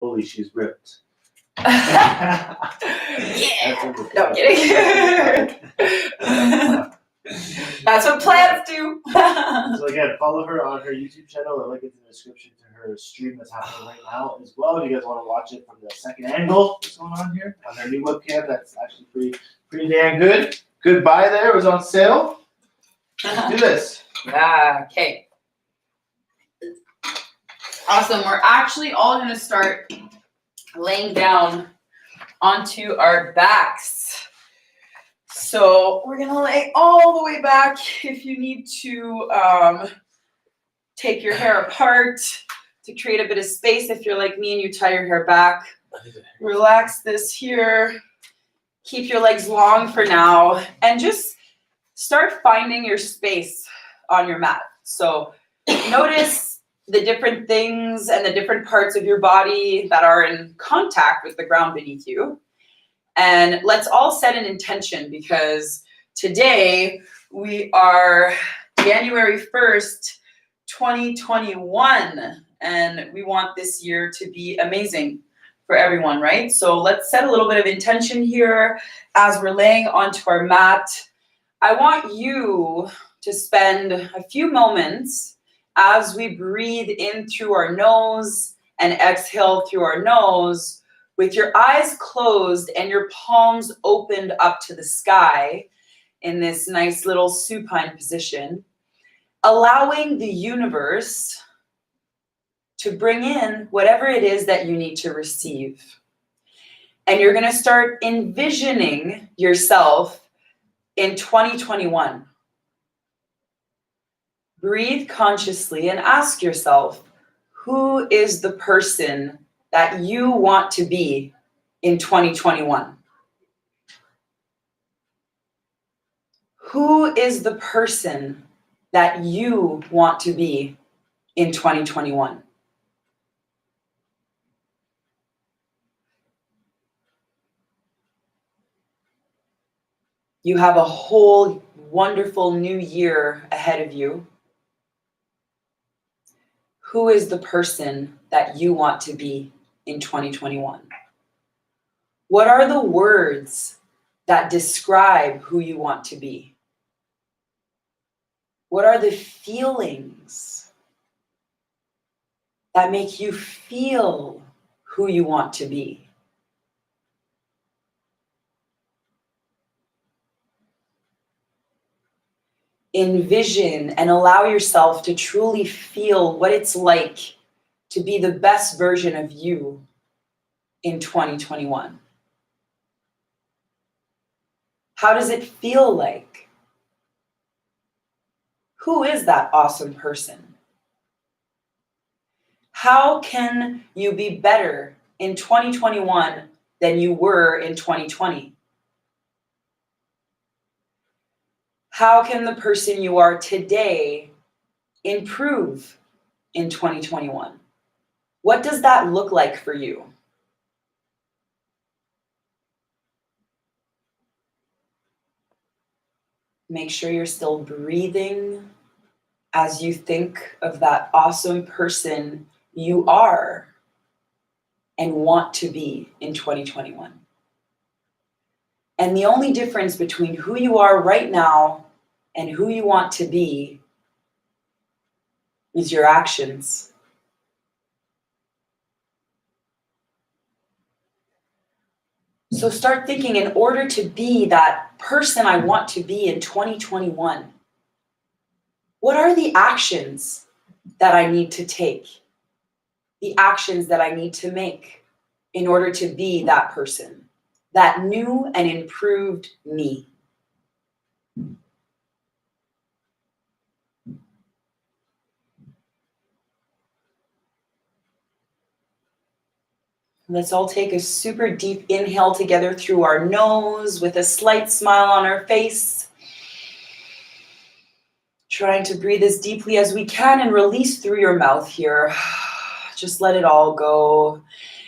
Holy, she's ripped. Yeah. No kidding. That's what plants do. So again, follow her on her YouTube channel. I'll link it in the description to her stream that's happening right now as well. If you guys want to watch it from the second angle, what's going on here on her new webcam, that's actually pretty damn good. Good buy there. It was on sale. Let's do this. Yeah. Okay. Awesome. We're actually all going to start laying down onto our backs. So we're going to lay all the way back. If you need to take your hair apart to create a bit of space, if you're like me and you tie your hair back, relax this here. Keep your legs long for now and just start finding your space on your mat. So notice the different things and the different parts of your body that are in contact with the ground beneath you. And let's all set an intention, because today we are January 1st, 2021, and we want this year to be amazing for everyone, right? So let's set a little bit of intention here as we're laying onto our mat. I want you to spend a few moments as we breathe in through our nose and exhale through our nose with your eyes closed and your palms opened up to the sky in this nice little supine position, allowing the universe to bring in whatever it is that you need to receive. And you're going to start envisioning yourself in 2021. Breathe consciously and ask yourself, who is the person that you want to be in 2021? Who is the person that you want to be in 2021? You have a whole wonderful new year ahead of you. Who is the person that you want to be in 2021? What are the words that describe who you want to be? What are the feelings that make you feel who you want to be? Envision and allow yourself to truly feel what it's like to be the best version of you in 2021. How does it feel like? Who is that awesome person? How can you be better in 2021 than you were in 2020? How can the person you are today improve in 2021? What does that look like for you? Make sure you're still breathing as you think of that awesome person you are and want to be in 2021. And the only difference between who you are right now and who you want to be is your actions. So start thinking, in order to be that person I want to be in 2021, what are the actions that I need to take? The actions that I need to make in order to be that person, that new and improved me. Let's all take a super deep inhale together through our nose with a slight smile on our face. Trying to breathe as deeply as we can and release through your mouth here. Just let it all go.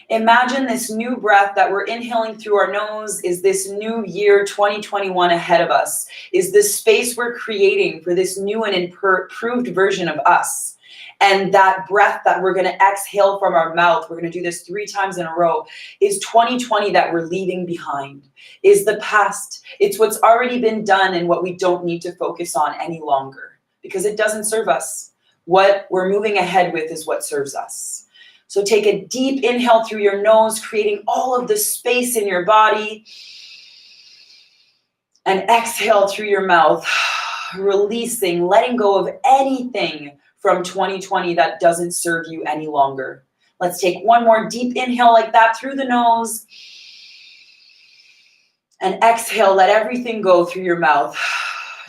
Imagine this new breath that we're inhaling through our nose is this new year 2021 ahead of us, is this space we're creating for this new and improved version of us. And that breath that we're going to exhale from our mouth, we're going to do this 3 times in a row, is 2020 that we're leaving behind, is the past. It's what's already been done and what we don't need to focus on any longer because it doesn't serve us. What we're moving ahead with is what serves us. So take a deep inhale through your nose, creating all of the space in your body. And exhale through your mouth, releasing, letting go of anything from 2020 that doesn't serve you any longer. Let's take one more deep inhale like that through the nose. And exhale, let everything go through your mouth.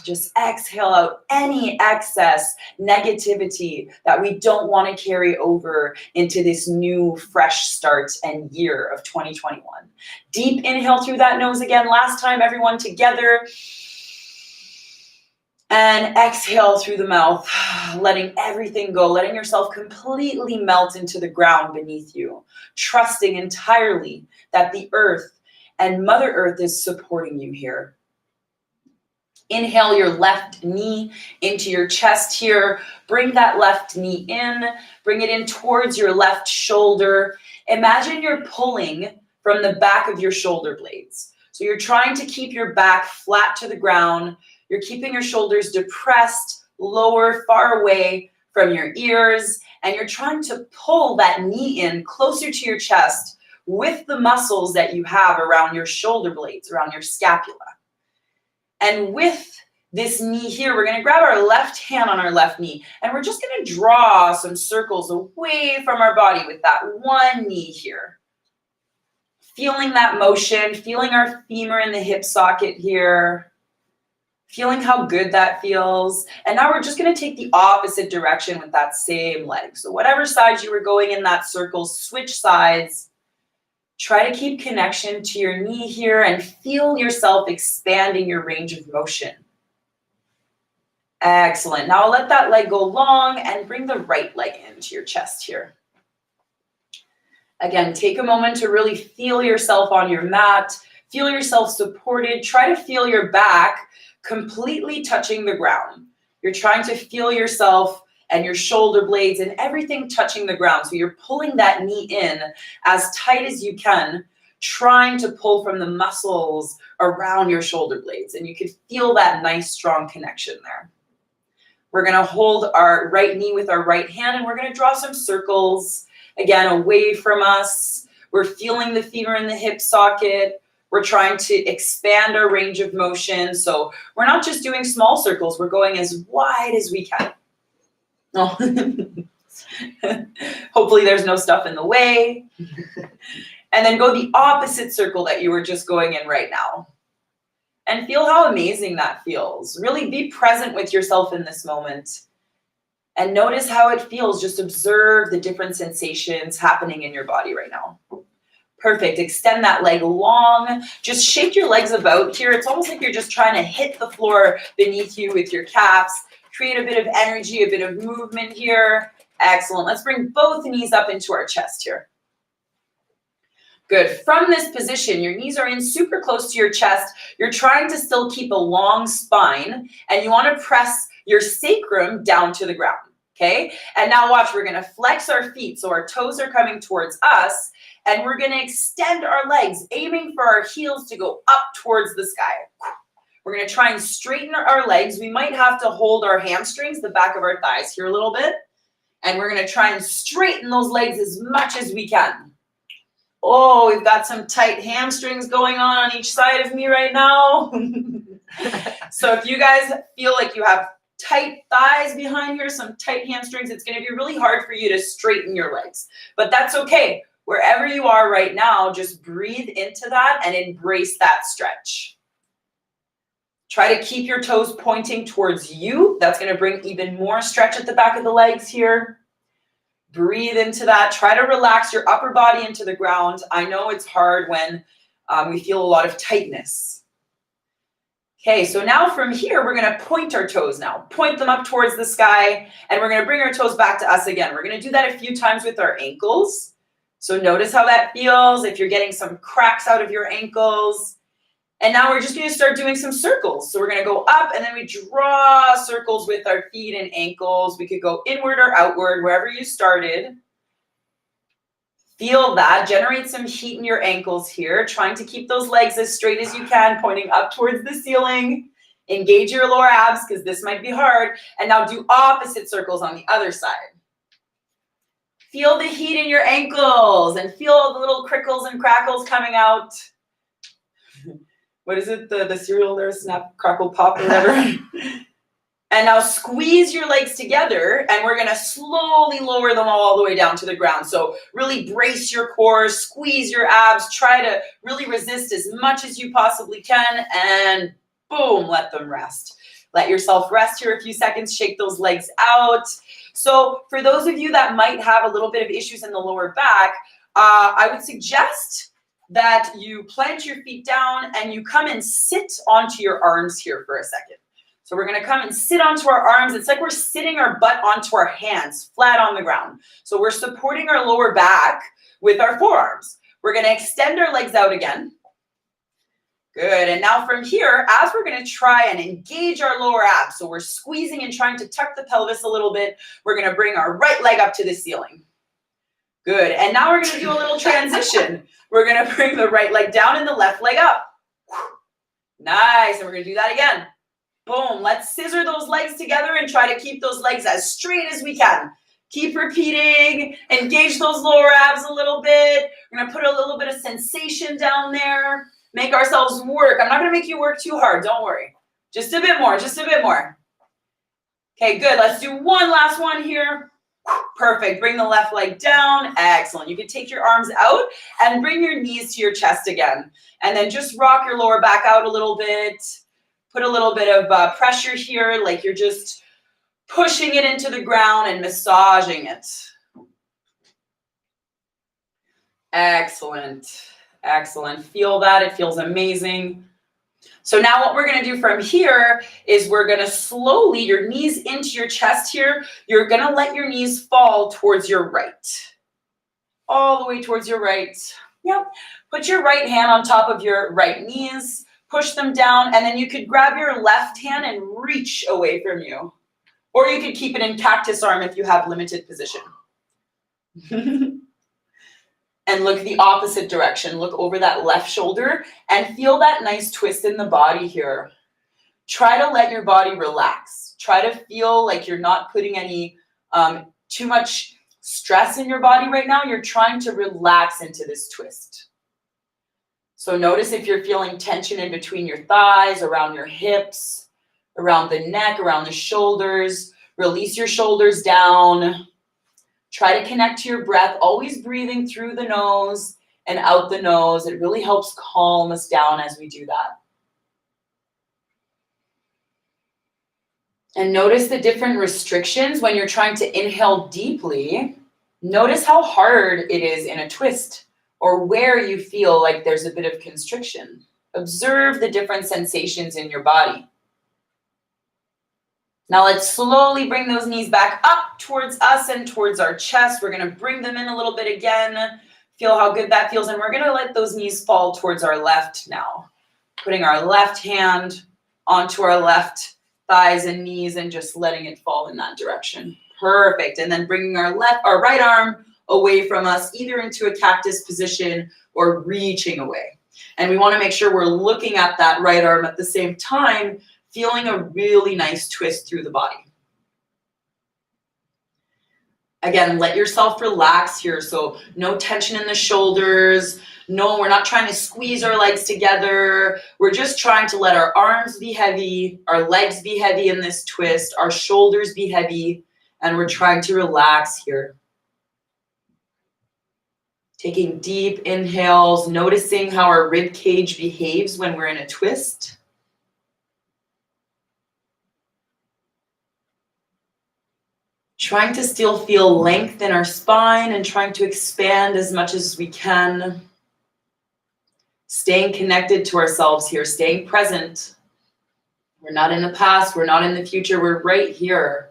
Just exhale out any excess negativity that we don't want to carry over into this new fresh start and year of 2021. Deep inhale through that nose again. Last time, everyone together. And exhale through the mouth, letting everything go, letting yourself completely melt into the ground beneath you, trusting entirely that the earth and Mother Earth is supporting you here. Inhale your left knee into your chest here. Bring that left knee in. Bring it in towards your left shoulder. Imagine you're pulling from the back of your shoulder blades. So you're trying to keep your back flat to the ground. You're keeping your shoulders depressed, lower, far away from your ears. And you're trying to pull that knee in closer to your chest with the muscles that you have around your shoulder blades, around your scapula. And with this knee here, we're going to grab our left hand on our left knee, and we're just going to draw some circles away from our body with that one knee here. Feeling that motion, feeling our femur in the hip socket here, feeling how good that feels. And now we're just going to take the opposite direction with that same leg. So whatever side you were going in that circle, switch sides. Try to keep connection to your knee here and feel yourself expanding your range of motion. Excellent. Now let that leg go long and bring the right leg into your chest here. Again, take a moment to really feel yourself on your mat. Feel yourself supported. Try to feel your back completely touching the ground. You're trying to feel yourself and your shoulder blades and everything touching the ground. So you're pulling that knee in as tight as you can, trying to pull from the muscles around your shoulder blades. And you can feel that nice, strong connection there. We're going to hold our right knee with our right hand, and we're going to draw some circles, again, away from us. We're feeling the femur in the hip socket. We're trying to expand our range of motion. So we're not just doing small circles. We're going as wide as we can. Oh. Hopefully there's no stuff in the way. And then go the opposite circle that you were just going in right now. And feel how amazing that feels. Really be present with yourself in this moment. And notice how it feels. Just observe the different sensations happening in your body right now. Perfect. Extend that leg long. Just shake your legs about here. It's almost like you're just trying to hit the floor beneath you with your calves. Create a bit of energy, a bit of movement here. Excellent. Let's bring both knees up into our chest here. Good. From this position, your knees are in super close to your chest. You're trying to still keep a long spine, and you want to press your sacrum down to the ground. Okay? And now watch, we're going to flex our feet so our toes are coming towards us, and we're going to extend our legs, aiming for our heels to go up towards the sky. We're going to try and straighten our legs. We might have to hold our hamstrings, the back of our thighs here a little bit. And we're going to try and straighten those legs as much as we can. Oh, we've got some tight hamstrings going on each side of me right now. So if you guys feel like you have tight thighs behind here, some tight hamstrings, it's going to be really hard for you to straighten your legs. But that's okay. Wherever you are right now, just breathe into that and embrace that stretch. Try to keep your toes pointing towards you. That's going to bring even more stretch at the back of the legs here. Breathe into that. Try to relax your upper body into the ground. I know it's hard when we feel a lot of tightness. Okay, so now from here, we're going to point our toes now. Point them up towards the sky, and we're going to bring our toes back to us again. We're going to do that a few times with our ankles. So notice how that feels. If you're getting some cracks out of your ankles, And now we're just going to start doing some circles. So we're going to go up and then we draw circles with our feet and ankles. We could go inward or outward, wherever you started. Feel that. Generate some heat in your ankles here. Trying to keep those legs as straight as you can, pointing up towards the ceiling. Engage your lower abs because this might be hard. And now do opposite circles on the other side. Feel the heat in your ankles and feel the little crickles and crackles coming out. What is it? The cereal there, Snap, Crackle, Pop, or whatever. And now squeeze your legs together and we're gonna slowly lower them all the way down to the ground. So really brace your core, squeeze your abs, try to really resist as much as you possibly can, and boom, let them rest. Let yourself rest here a few seconds, shake those legs out. So for those of you that might have a little bit of issues in the lower back, I would suggest that you plant your feet down and you come and sit onto your arms here for a second. So we're gonna come and sit onto our arms. It's like we're sitting our butt onto our hands, flat on the ground. So we're supporting our lower back with our forearms. We're gonna extend our legs out again. Good, and now from here, as we're gonna try and engage our lower abs, so we're squeezing and trying to tuck the pelvis a little bit, we're gonna bring our right leg up to the ceiling. Good, and now we're gonna do a little transition. We're gonna bring the right leg down and the left leg up. Nice, and we're gonna do that again. Boom, let's scissor those legs together and try to keep those legs as straight as we can. Keep repeating, engage those lower abs a little bit. We're gonna put a little bit of sensation down there. Make ourselves work. I'm not gonna make you work too hard, don't worry. Just a bit more, just a bit more. Okay, good, let's do one last one here. Perfect, bring the left leg down, excellent. You can take your arms out and bring your knees to your chest again. And then just rock your lower back out a little bit. Put a little bit of pressure here, like you're just pushing it into the ground and massaging it. Excellent, excellent. Feel that, it feels amazing. So now what we're gonna do from here is we're gonna slowly, your knees into your chest here, you're gonna let your knees fall towards your right. All the way towards your right. Yep. Put your right hand on top of your right knees. Push them down, and then you could grab your left hand and reach away from you. Or you could keep it in cactus arm if you have limited position. And look the opposite direction. Look over that left shoulder and feel that nice twist in the body here. Try to let your body relax. Try to feel like you're not putting any too much stress in your body right now. You're trying to relax into this twist. So notice if you're feeling tension in between your thighs, around your hips, around the neck, around the shoulders. Release your shoulders down. Try to connect to your breath, always breathing through the nose and out the nose. It really helps calm us down as we do that. And notice the different restrictions when you're trying to inhale deeply. Notice how hard it is in a twist, or where you feel like there's a bit of constriction. Observe the different sensations in your body. Now let's slowly bring those knees back up towards us and towards our chest. We're gonna bring them in a little bit again. Feel how good that feels, and we're gonna let those knees fall towards our left now. Putting our left hand onto our left thighs and knees and just letting it fall in that direction. Perfect, and then bringing our right arm away from us, either into a cactus position or reaching away. And we want to make sure we're looking at that right arm at the same time, feeling a really nice twist through the body. Again, let yourself relax here. So no tension in the shoulders. No, we're not trying to squeeze our legs together. We're just trying to let our arms be heavy, our legs be heavy in this twist, our shoulders be heavy, and we're trying to relax here. Taking deep inhales, noticing how our rib cage behaves when we're in a twist. Trying to still feel length in our spine and trying to expand as much as we can. Staying connected to ourselves here, staying present. We're not in the past, we're not in the future, we're right here.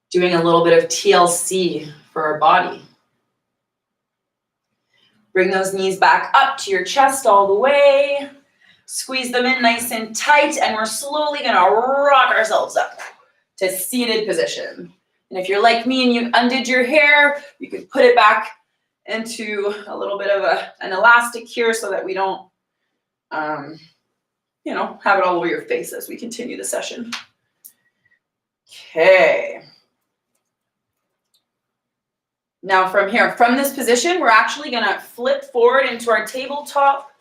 Doing a little bit of TLC for our body. Bring those knees back up to your chest all the way. Squeeze them in nice and tight, and we're slowly gonna rock ourselves up to seated position. And if you're like me and you undid your hair, you can put it back into a little bit of an elastic here so that we don't, have it all over your face as we continue the session. Okay. Now from here, from this position, we're actually gonna flip forward into our tabletop.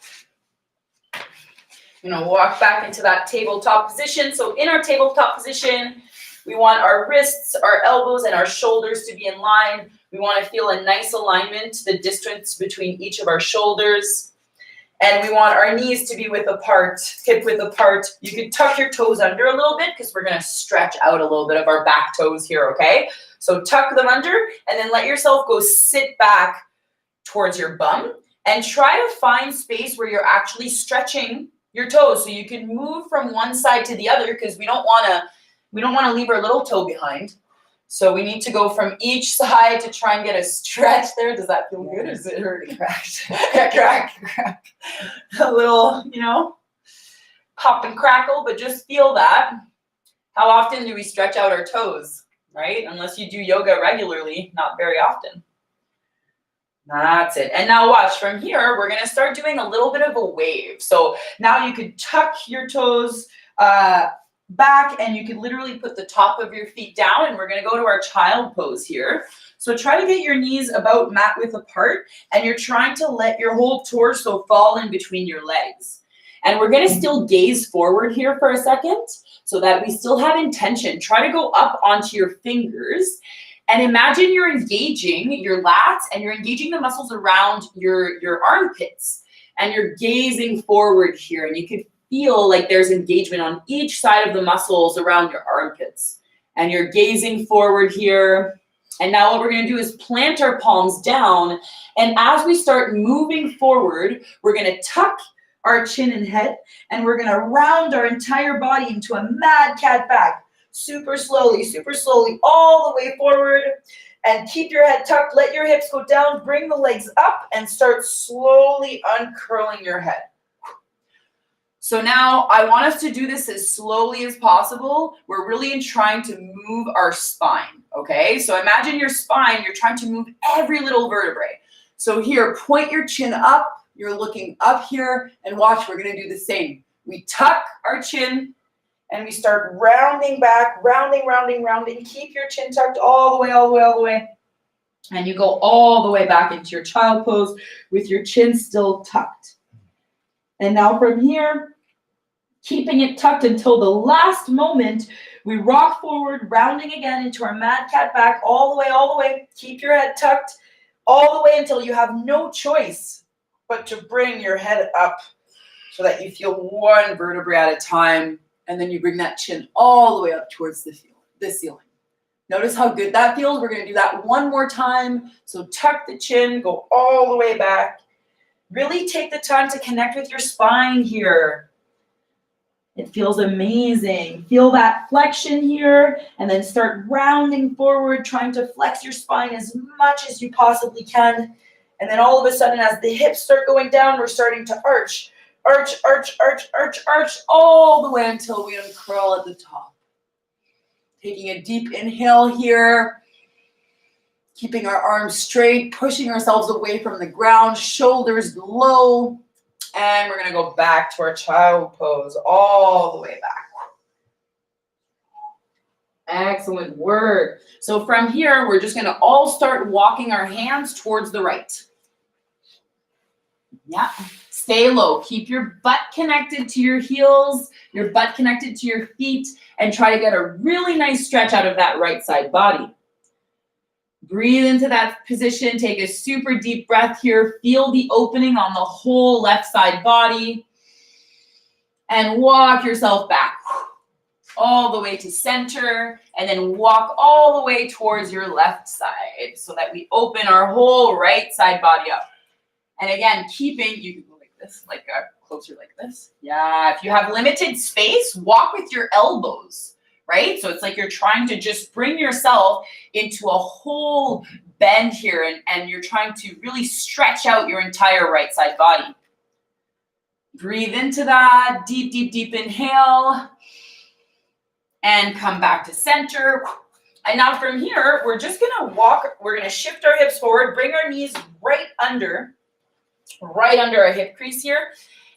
Walk back into that tabletop position. So in our tabletop position, we want our wrists, our elbows, and our shoulders to be in line. We want to feel a nice alignment, the distance between each of our shoulders. And we want our knees to be width apart, hip width apart. You can tuck your toes under a little bit because we're going to stretch out a little bit of our back toes here, okay? So tuck them under and then let yourself go sit back towards your bum and try to find space where you're actually stretching your toes. So you can move from one side to the other because we don't want to leave our little toe behind. So we need to go from each side to try and get a stretch there. Does that feel good or is it hurting? Crack. A little, pop and crackle, but just feel that. How often do we stretch out our toes, right? Unless you do yoga regularly, not very often. That's it. And now watch, from here, we're going to start doing a little bit of a wave. So now you could tuck your toes back and you can literally put the top of your feet down and we're going to go to our child pose here. So try to get your knees about mat width apart and you're trying to let your whole torso fall in between your legs. And we're going to still gaze forward here for a second so that we still have intention. Try to go up onto your fingers and imagine you're engaging your lats and you're engaging the muscles around your armpits and you're gazing forward here and you can feel like there's engagement on each side of the muscles around your armpits. And you're gazing forward here. And now what we're going to do is plant our palms down. And as we start moving forward, we're going to tuck our chin and head. And we're going to round our entire body into a mad cat back. Super slowly, all the way forward. And keep your head tucked. Let your hips go down. Bring the legs up and start slowly uncurling your head. So now I want us to do this as slowly as possible. We're really trying to move our spine, okay? So imagine your spine, you're trying to move every little vertebrae. So here, point your chin up, you're looking up here, and watch, we're gonna do the same. We tuck our chin, and we start rounding back, rounding. Keep your chin tucked all the way. And you go all the way back into your child pose with your chin still tucked. And now from here, keeping it tucked until the last moment, we rock forward, rounding again into our mad cat back, all the way. Keep your head tucked all the way until you have no choice but to bring your head up so that you feel one vertebrae at a time, and then you bring that chin all the way up towards the ceiling. Notice how good that feels. We're going to do that one more time. So tuck the chin, go all the way back. Really take the time to connect with your spine here. It feels amazing. Feel that flexion here and then start rounding forward, trying to flex your spine as much as you possibly can. And then all of a sudden, as the hips start going down, we're starting to arch all the way until we uncurl at the top. Taking a deep inhale here. Keeping our arms straight, pushing ourselves away from the ground, shoulders low. And we're going to go back to our child pose all the way back. Excellent work. So from here, we're just going to all start walking our hands towards the right. Yeah. Stay low. Keep your butt connected to your heels, your butt connected to your feet, and try to get a really nice stretch out of that right side body. Breathe into that position. Take a super deep breath here. Feel the opening on the whole left side body. And walk yourself back all the way to center. And then walk all the way towards your left side so that we open our whole right side body up. And again, you can go like this, closer like this. Yeah, if you have limited space, walk with your elbows. Right? So it's like you're trying to just bring yourself into a whole bend here and you're trying to really stretch out your entire right side body. Breathe into that. Deep, deep, deep inhale. And come back to center. And now from here, we're just gonna walk, we're gonna shift our hips forward, bring our knees right under our hip crease here.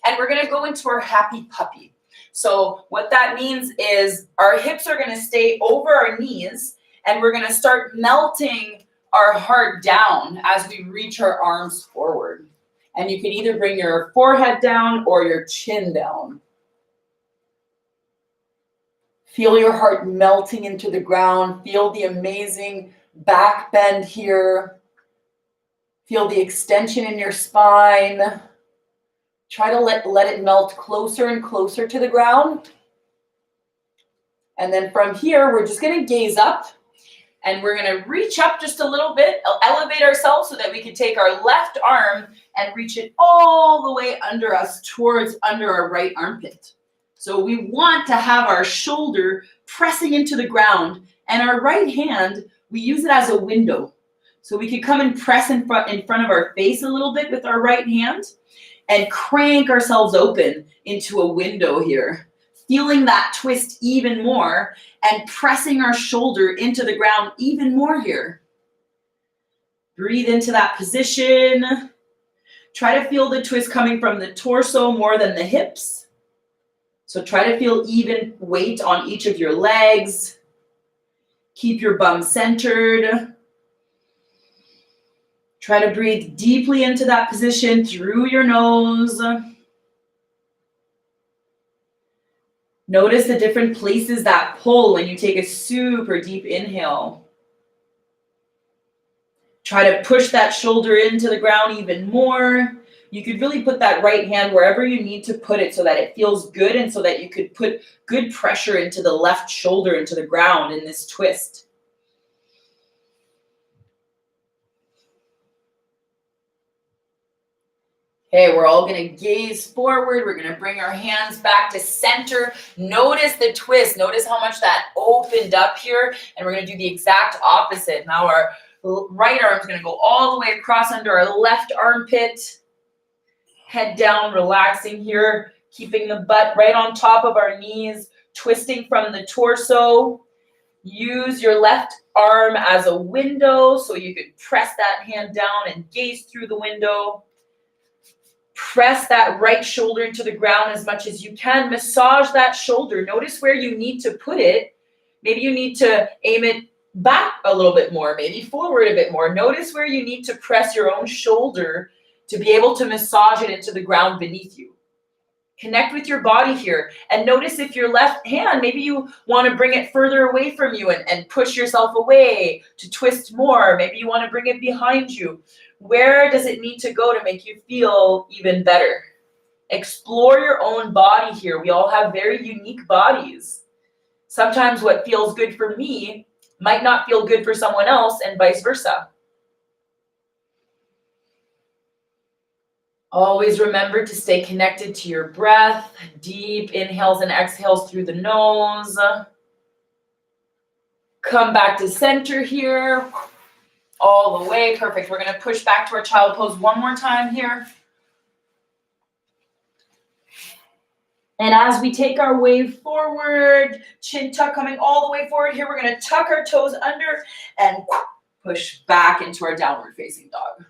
And we're gonna go into our happy puppy. So what that means is our hips are gonna stay over our knees, and we're gonna start melting our heart down as we reach our arms forward. And you can either bring your forehead down or your chin down. Feel your heart melting into the ground. Feel the amazing back bend here. Feel the extension in your spine. Try to let it melt closer and closer to the ground. And then from here, we're just going to gaze up. And we're going to reach up just a little bit, elevate ourselves so that we can take our left arm and reach it all the way under us, towards under our right armpit. So we want to have our shoulder pressing into the ground, and our right hand, we use it as a window. So we could come and press in front of our face a little bit with our right hand and crank ourselves open into a window here. Feeling that twist even more and pressing our shoulder into the ground even more here. Breathe into that position. Try to feel the twist coming from the torso more than the hips. So try to feel even weight on each of your legs. Keep your bum centered. Try to breathe deeply into that position through your nose. Notice the different places that pull when you take a super deep inhale. Try to push that shoulder into the ground even more. You could really put that right hand wherever you need to put it so that it feels good, and so that you could put good pressure into the left shoulder, into the ground in this twist. Okay, we're all going to gaze forward. We're going to bring our hands back to center. Notice the twist. Notice how much that opened up here. And we're going to do the exact opposite. Now our right arm is going to go all the way across under our left armpit. Head down, relaxing here. Keeping the butt right on top of our knees. Twisting from the torso. Use your left arm as a window so you can press that hand down and gaze through the window. Press that right shoulder into the ground as much as you can. Massage that shoulder. Notice where you need to put it. Maybe you need to aim it back a little bit more, maybe forward a bit more. Notice where you need to press your own shoulder to be able to massage it into the ground beneath you. Connect with your body here. And notice if your left hand, maybe you want to bring it further away from you and push yourself away to twist more. Maybe you want to bring it behind you. Where does it need to go to make you feel even better? Explore your own body here. We all have very unique bodies. Sometimes what feels good for me might not feel good for someone else, and vice versa. Always remember to stay connected to your breath. Deep inhales and exhales through the nose. Come back to center here. All the way. Perfect. We're going to push back to our child pose one more time here. And as we take our way forward, chin tuck coming all the way forward here, we're going to tuck our toes under and push back into our downward facing dog.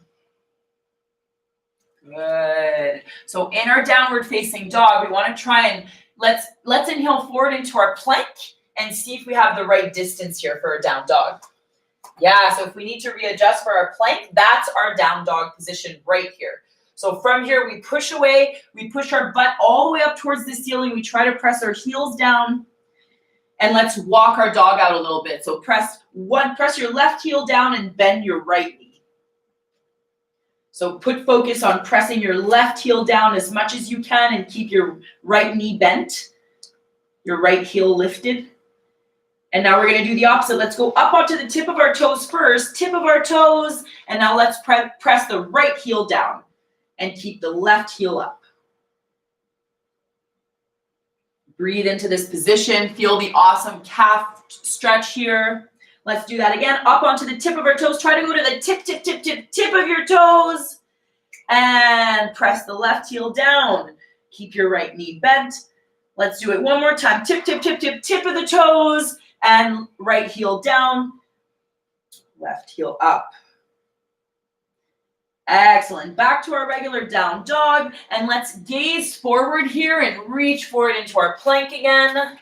Good. So in our downward facing dog, we want to try and let's inhale forward into our plank and see if we have the right distance here for a down dog. Yeah, so if we need to readjust for our plank, that's our down dog position right here. So from here, we push away, we push our butt all the way up towards the ceiling. We try to press our heels down, and let's walk our dog out a little bit. So press your left heel down and bend your right knee. So put focus on pressing your left heel down as much as you can and keep your right knee bent, your right heel lifted. And now we're going to do the opposite. Let's go up onto the tip of our toes first, tip of our toes, and now let's press the right heel down and keep the left heel up. Breathe into this position. Feel the awesome calf stretch here. Let's do that again. Up onto the tip of our toes. Try to go to the tip of your toes. And press the left heel down. Keep your right knee bent. Let's do it one more time. Tip, tip, tip, tip, tip of the toes, and right heel down, left heel up. Excellent. Back to our regular down dog, and let's gaze forward here and reach forward into our plank again.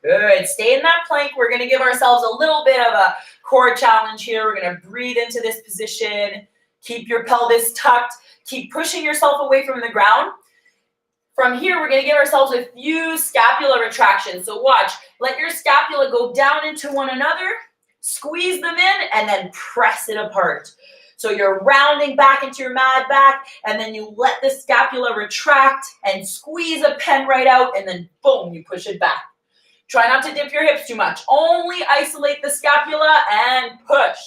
Good. Stay in that plank. We're going to give ourselves a little bit of a core challenge here. We're going to breathe into this position. Keep your pelvis tucked. Keep pushing yourself away from the ground. From here, we're going to give ourselves a few scapular retractions. So watch. Let your scapula go down into one another. Squeeze them in, and then press it apart. So you're rounding back into your mad back, and then you let the scapula retract and squeeze a pen right out, and then boom, you push it back. Try not to dip your hips too much. Only isolate the scapula and push.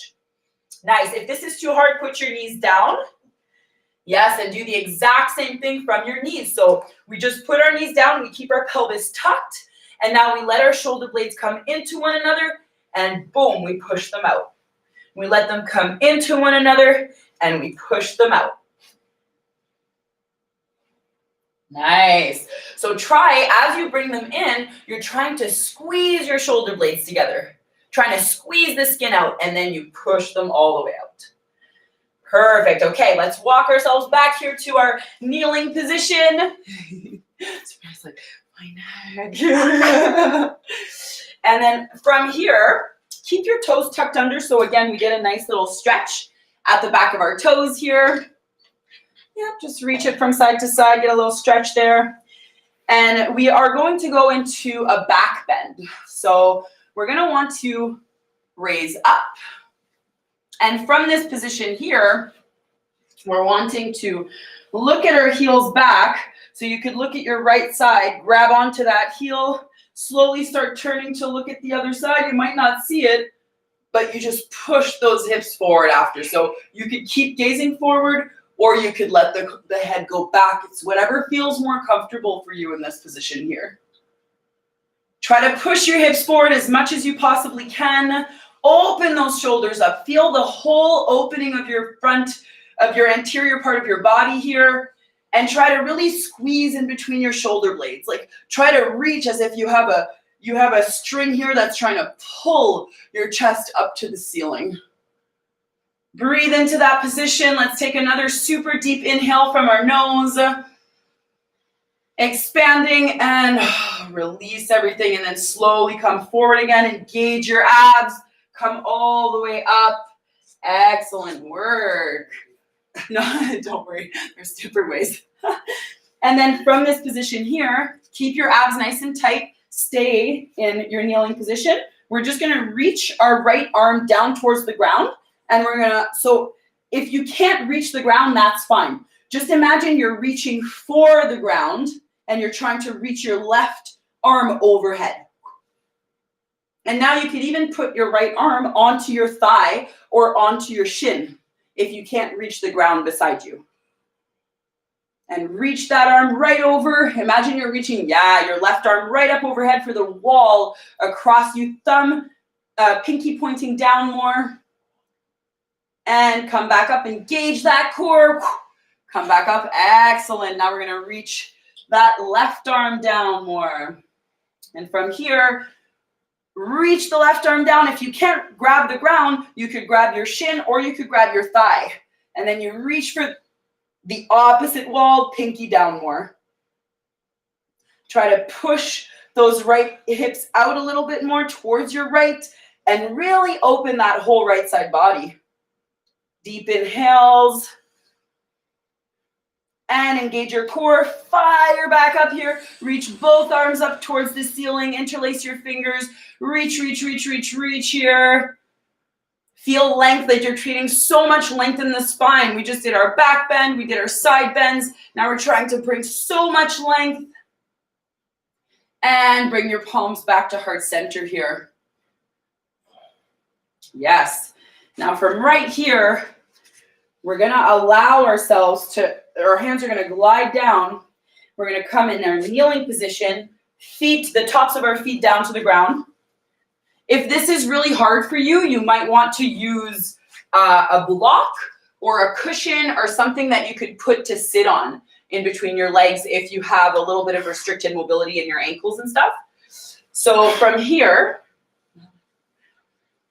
Nice. If this is too hard, put your knees down. Yes, and do the exact same thing from your knees. So we just put our knees down, we keep our pelvis tucked, and now we let our shoulder blades come into one another, and boom, we push them out. We let them come into one another, and we push them out. Nice. So try, as you bring them in, you're trying to squeeze your shoulder blades together. Trying to squeeze the skin out, and then you push them all the way out. Perfect. Okay, let's walk ourselves back here to our kneeling position. It's like, my neck. And then from here, keep your toes tucked under. So again, we get a nice little stretch at the back of our toes here. Yeah, just reach it from side to side, get a little stretch there. And we are going to go into a back bend. So we're going to want to raise up. And from this position here, we're wanting to look at our heels back. So you could look at your right side, grab onto that heel, slowly start turning to look at the other side. You might not see it, but you just push those hips forward after. So you could keep gazing forward, or you could let the head go back. It's whatever feels more comfortable for you in this position here. Try to push your hips forward as much as you possibly can. Open those shoulders up. Feel the whole opening of your anterior part of your body here. And try to really squeeze in between your shoulder blades. Like try to reach as if you have a string here that's trying to pull your chest up to the ceiling. Breathe into that position. Let's take another super deep inhale from our nose. Expanding and release everything, and then slowly come forward again. Engage your abs. Come all the way up. Excellent work. No, don't worry. There's different ways. And then from this position here, keep your abs nice and tight. Stay in your kneeling position. We're just going to reach our right arm down towards the ground. And so if you can't reach the ground, that's fine. Just imagine you're reaching for the ground and you're trying to reach your left arm overhead. And now you could even put your right arm onto your thigh or onto your shin if you can't reach the ground beside you. And reach that arm right over. Imagine you're reaching, your left arm right up overhead for the wall across you. Thumb, pinky pointing down more. And come back up, engage that core. Come back up, excellent. Now we're gonna reach that left arm down more. And from here, reach the left arm down. If you can't grab the ground, you could grab your shin or you could grab your thigh. And then you reach for the opposite wall, pinky down more. Try to push those right hips out a little bit more towards your right and really open that whole right side body. Deep inhales. And engage your core. Fire back up here. Reach both arms up towards the ceiling. Interlace your fingers. Reach, reach, reach, reach, reach here. Feel length, like you're creating so much length in the spine. We just did our back bend. We did our side bends. Now we're trying to bring so much length. And bring your palms back to heart center here. Yes. Now from right here, we're going to allow ourselves to, our hands are going to glide down. We're going to come in our kneeling position, the tops of our feet down to the ground. If this is really hard for you, you might want to use a block or a cushion or something that you could put to sit on. in between your legs if you have a little bit of restricted mobility in your ankles and stuff. So from here,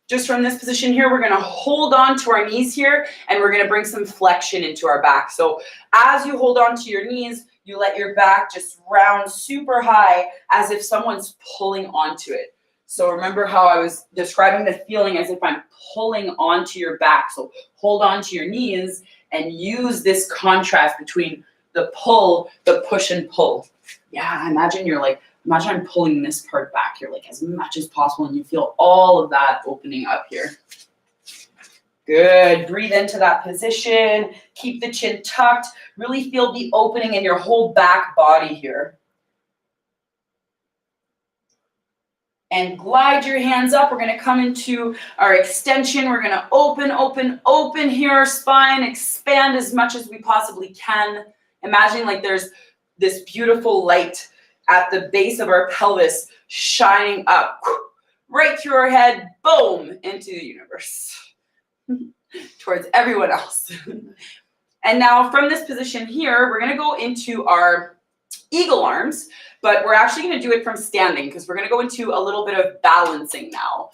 just from this position here, we're gonna hold on to our knees here, and we're gonna bring some flexion into our back. So as you hold on to your knees, you let your back just round super high as if someone's pulling onto it. So remember how I was describing the feeling as if I'm pulling onto your back. So hold on to your knees and use this contrast between the pull, the push and pull. Yeah, imagine I'm pulling this part back here like as much as possible, and you feel all of that opening up here. Good, breathe into that position, keep the chin tucked, really feel the opening in your whole back body here. And glide your hands up. We're gonna come into our extension. We're gonna open here, our spine, expand as much as we possibly can. Imagine like there's this beautiful light at the base of our pelvis shining up, right through our head, boom, into the universe, towards everyone else. And now from this position here, we're gonna go into our eagle arms, but we're actually gonna do it from standing because we're gonna go into a little bit of balancing now.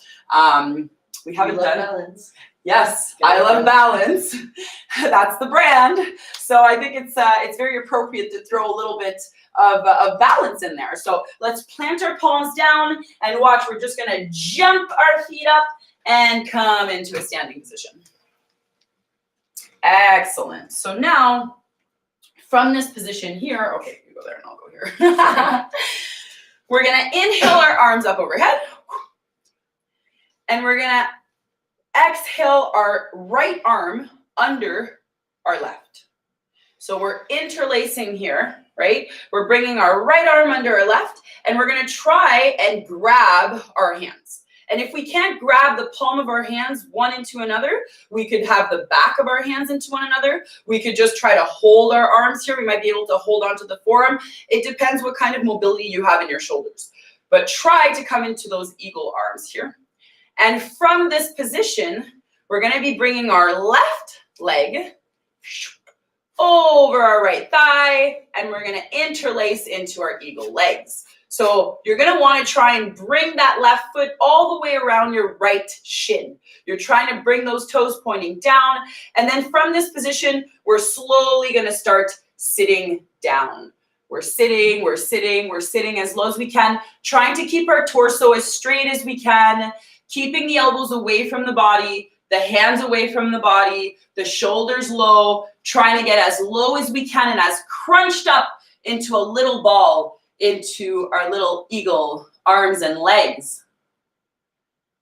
We haven't done balance. Yes, I love balance. That's the brand. So I think it's very appropriate to throw a little bit of balance in there. So let's plant our palms down and watch. We're just gonna jump our feet up and come into a standing position. Excellent. So now from this position here, okay, you go there and I'll go here. We're gonna inhale our arms up overhead, and we're gonna exhale our right arm under our left. So we're interlacing here, right? We're bringing our right arm under our left, and we're gonna try and grab our hands. And if we can't grab the palm of our hands one into another, we could have the back of our hands into one another. We could just try to hold our arms here. We might be able to hold onto the forearm. It depends what kind of mobility you have in your shoulders. But try to come into those eagle arms here. And from this position, we're gonna be bringing our left leg over our right thigh, and we're gonna interlace into our eagle legs. So you're gonna wanna try and bring that left foot all the way around your right shin. You're trying to bring those toes pointing down, and then from this position, we're slowly gonna start sitting down. We're sitting as low as we can, trying to keep our torso as straight as we can, keeping the elbows away from the body, the hands away from the body, the shoulders low, trying to get as low as we can and as crunched up into a little ball into our little eagle arms and legs.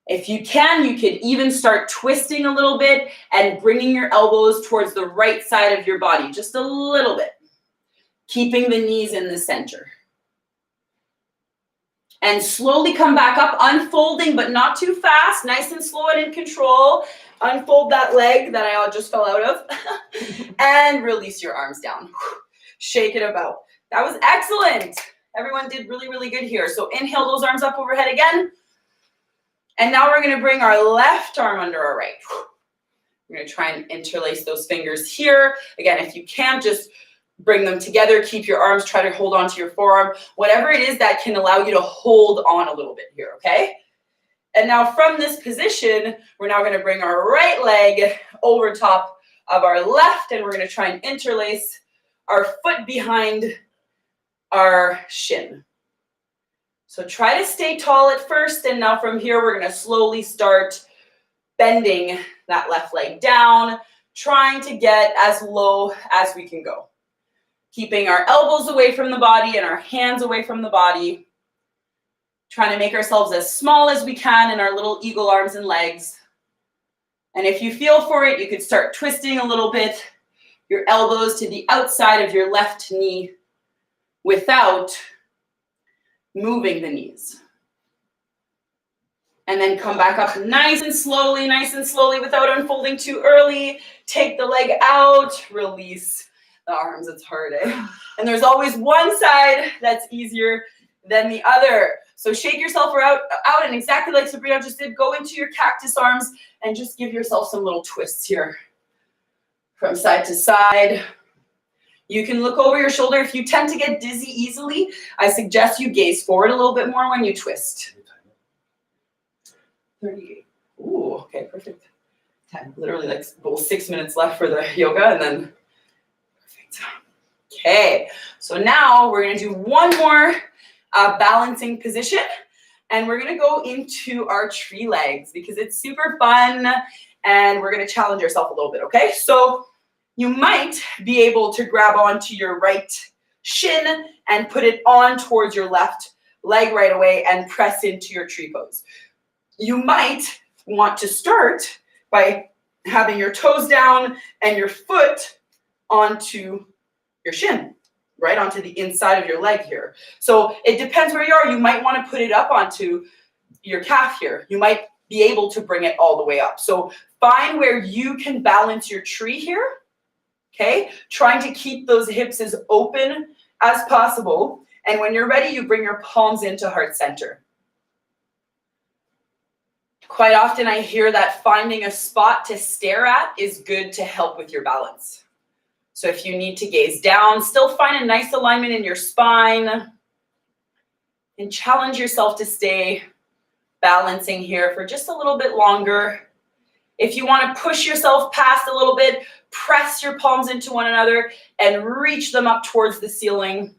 If you can, you could even start twisting a little bit and bringing your elbows towards the right side of your body, just a little bit, keeping the knees in the center. And slowly come back up, unfolding, but not too fast, nice and slow and in control. Unfold that leg that I just fell out of and release your arms down. Shake it about. That was excellent. Everyone did really, really good here. So inhale those arms up overhead again. And now we're gonna bring our left arm under our right. We're gonna try and interlace those fingers here. Again, if you can, just bring them together, keep your arms, try to hold on to your forearm, whatever it is that can allow you to hold on a little bit here, okay? And now from this position, we're now gonna bring our right leg over top of our left, and we're gonna try and interlace our foot behind our shin. So try to stay tall at first, and now from here, we're gonna slowly start bending that left leg down, trying to get as low as we can go. Keeping our elbows away from the body and our hands away from the body. Trying to make ourselves as small as we can in our little eagle arms and legs. And if you feel for it, you could start twisting a little bit your elbows to the outside of your left knee without moving the knees. And then come back up nice and slowly without unfolding too early. Take the leg out, release the arms. It's hard, eh? And there's always one side that's easier than the other. So shake yourself out, and exactly like Sabrina just did, go into your cactus arms and just give yourself some little twists here. From side to side. You can look over your shoulder. If you tend to get dizzy easily, I suggest you gaze forward a little bit more when you twist. 38. Ooh, okay, perfect. 10. Literally like 6 minutes left for the yoga, and then perfect. Okay, so now we're gonna do one more balancing position, and we're gonna go into our tree legs because it's super fun, and we're gonna challenge yourself a little bit, okay? So you might be able to grab onto your right shin and put it on towards your left leg right away and press into your tree pose. You might want to start by having your toes down and your foot onto your shin, right onto the inside of your leg here. So it depends where you are. You might want to put it up onto your calf here. You might be able to bring it all the way up. So find where you can balance your tree here, okay? Trying to keep those hips as open as possible. And when you're ready, you bring your palms into heart center. Quite often I hear that finding a spot to stare at is good to help with your balance. So if you need to gaze down, still find a nice alignment in your spine and challenge yourself to stay balancing here for just a little bit longer. If you want to push yourself past a little bit, press your palms into one another and reach them up towards the ceiling.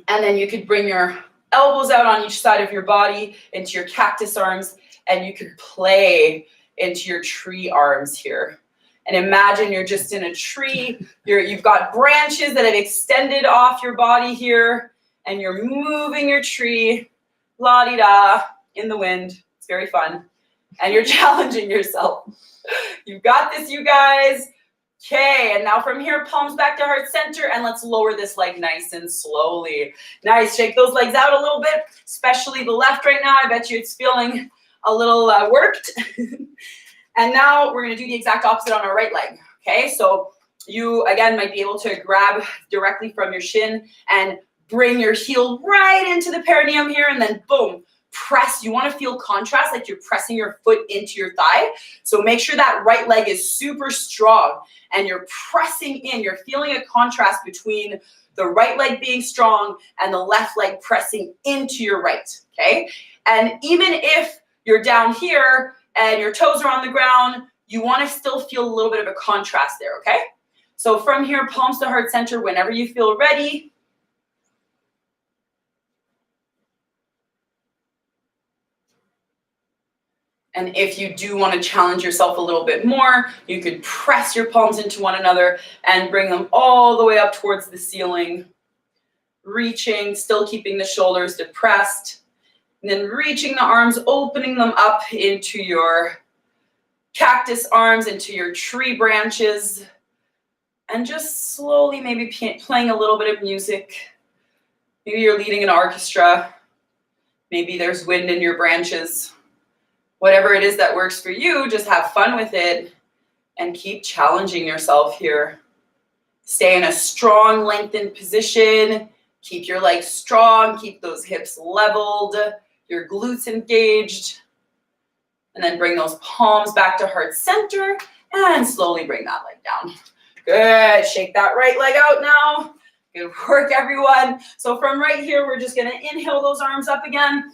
And then you could bring your elbows out on each side of your body into your cactus arms, and you could play into your tree arms here. And imagine you're just in a tree, you've got branches that have extended off your body here, and you're moving your tree, la-di-da, in the wind. It's very fun. And you're challenging yourself. You've got this, you guys. Okay, and now from here, palms back to heart center, and let's lower this leg nice and slowly. Nice, shake those legs out a little bit, especially the left right now. I bet you it's feeling a little worked. And now we're gonna do the exact opposite on our right leg, okay? So you, again, might be able to grab directly from your shin and bring your heel right into the perineum here, and then boom, press. You want to feel contrast, like you're pressing your foot into your thigh. So make sure that right leg is super strong and you're pressing in. You're feeling a contrast between the right leg being strong and the left leg pressing into your right, okay? And even if you're down here and your toes are on the ground, you want to still feel a little bit of a contrast there, okay? So from here, palms to heart center whenever you feel ready. And if you do want to challenge yourself a little bit more, you could press your palms into one another and bring them all the way up towards the ceiling. Reaching, still keeping the shoulders depressed. And then reaching the arms, opening them up into your cactus arms, into your tree branches. And just slowly maybe playing a little bit of music. Maybe you're leading an orchestra. Maybe there's wind in your branches. Whatever it is that works for you, just have fun with it and keep challenging yourself here. Stay in a strong, lengthened position. Keep your legs strong. Keep those hips leveled, your glutes engaged. And then bring those palms back to heart center and slowly bring that leg down. Good. Shake that right leg out now. Good work, everyone. So from right here, we're just going to inhale those arms up again.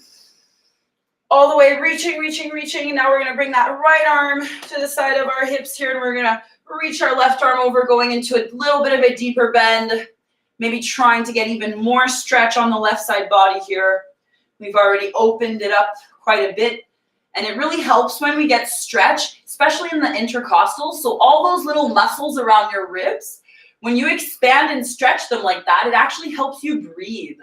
All the way, reaching, reaching, reaching. Now we're going to bring that right arm to the side of our hips here, and we're going to reach our left arm over, going into a little bit of a deeper bend, maybe trying to get even more stretch on the left side body here. We've already opened it up quite a bit, and it really helps when we get stretch, especially in the intercostals. So all those little muscles around your ribs, when you expand and stretch them like that, it actually helps you breathe.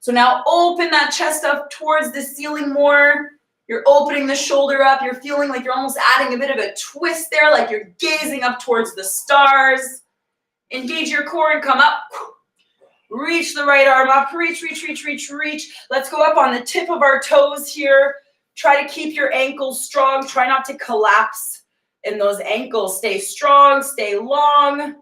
So now open that chest up towards the ceiling more. You're opening the shoulder up. You're feeling like you're almost adding a bit of a twist there, like you're gazing up towards the stars. Engage your core and come up. Reach the right arm up. Reach, reach, reach, reach, reach. Let's go up on the tip of our toes here. Try to keep your ankles strong. Try not to collapse in those ankles. Stay strong, stay long,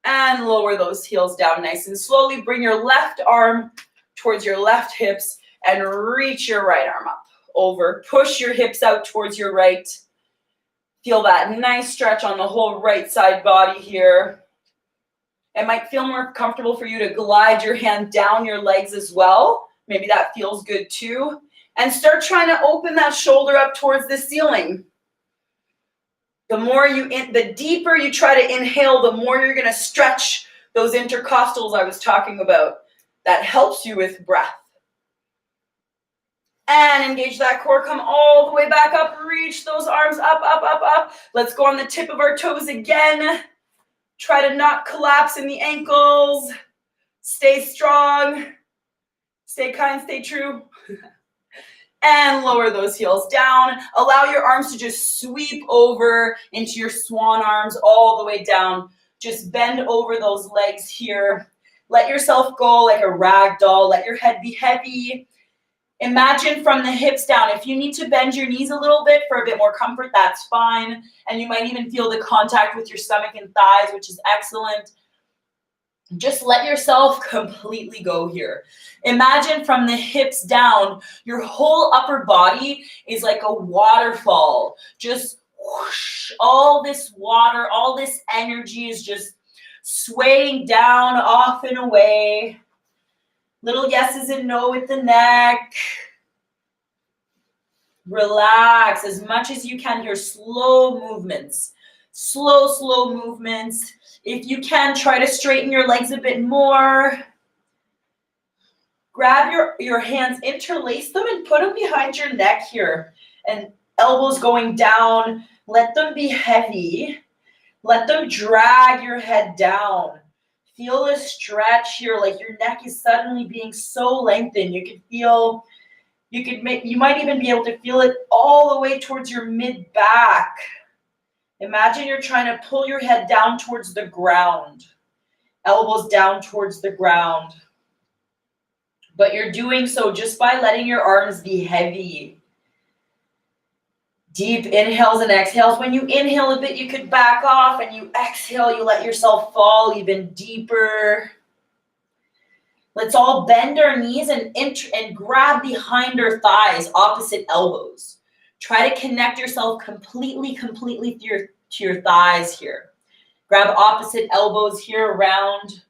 and lower those heels down nice and slowly. Bring your left arm towards your left hips and reach your right arm up over. Push your hips out towards your right. Feel that nice stretch on the whole right side body here. It might feel more comfortable for you to glide your hand down your legs as well. Maybe that feels good too. And start trying to open that shoulder up towards the ceiling. The deeper you try to inhale, the more you're going to stretch those intercostals I was talking about. That helps you with breath. And engage that core. Come all the way back up. Reach those arms up, up, up, up. Let's go on the tip of our toes again. Try to not collapse in the ankles. Stay strong. Stay kind, stay true. And lower those heels down. Allow your arms to just sweep over into your swan arms all the way down. Just bend over those legs here. Let yourself go like a rag doll. Let your head be heavy. Imagine from the hips down. If you need to bend your knees a little bit for a bit more comfort, that's fine. And you might even feel the contact with your stomach and thighs, which is excellent. Just let yourself completely go here. Imagine from the hips down, your whole upper body is like a waterfall. Just whoosh, all this water, all this energy is just swaying down, off and away. Little yeses and no with the neck. Relax as much as you can here. Slow movements. Slow movements. If you can, try to straighten your legs a bit more. Grab your hands, interlace them, and put them behind your neck here. And elbows going down. Let them be heavy. Let them drag your head down. Feel a stretch here, like your neck is suddenly being so lengthened. You might even be able to feel it all the way towards your mid-back. Imagine you're trying to pull your head down towards the ground. Elbows down towards the ground. But you're doing so just by letting your arms be heavy. Deep inhales and exhales. When you inhale a bit, you could back off, and you exhale, you let yourself fall even deeper. Let's all bend our knees and grab behind our thighs, opposite elbows. Try to connect yourself completely to your thighs here. Grab opposite elbows here around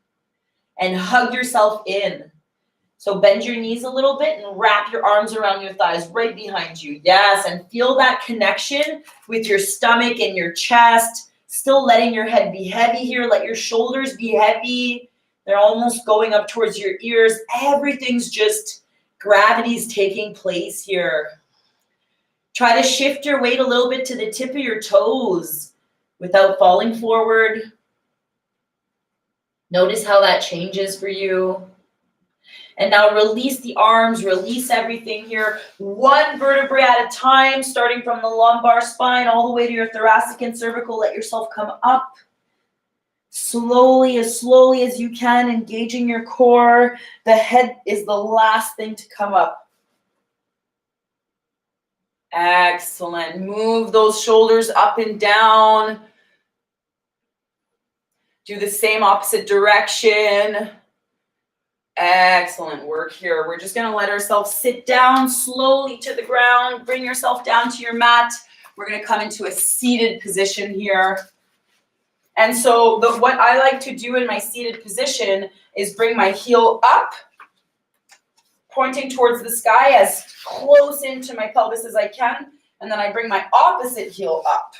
and hug yourself in. So bend your knees a little bit and wrap your arms around your thighs right behind you. Yes, and feel that connection with your stomach and your chest. Still letting your head be heavy here. Let your shoulders be heavy. They're almost going up towards your ears. Everything's just, gravity's taking place here. Try to shift your weight a little bit to the tip of your toes without falling forward. Notice how that changes for you. And now release the arms, release everything here. One vertebrae at a time, starting from the lumbar spine all the way to your thoracic and cervical. Let yourself come up. Slowly as you can, engaging your core. The head is the last thing to come up. Excellent. Move those shoulders up and down. Do the same opposite direction. Excellent work here. We're just going to let ourselves sit down slowly to the ground. Bring yourself down to your mat. We're going to come into a seated position here. And so what I like to do in my seated position is bring my heel up, pointing towards the sky as close into my pelvis as I can. And then I bring my opposite heel up.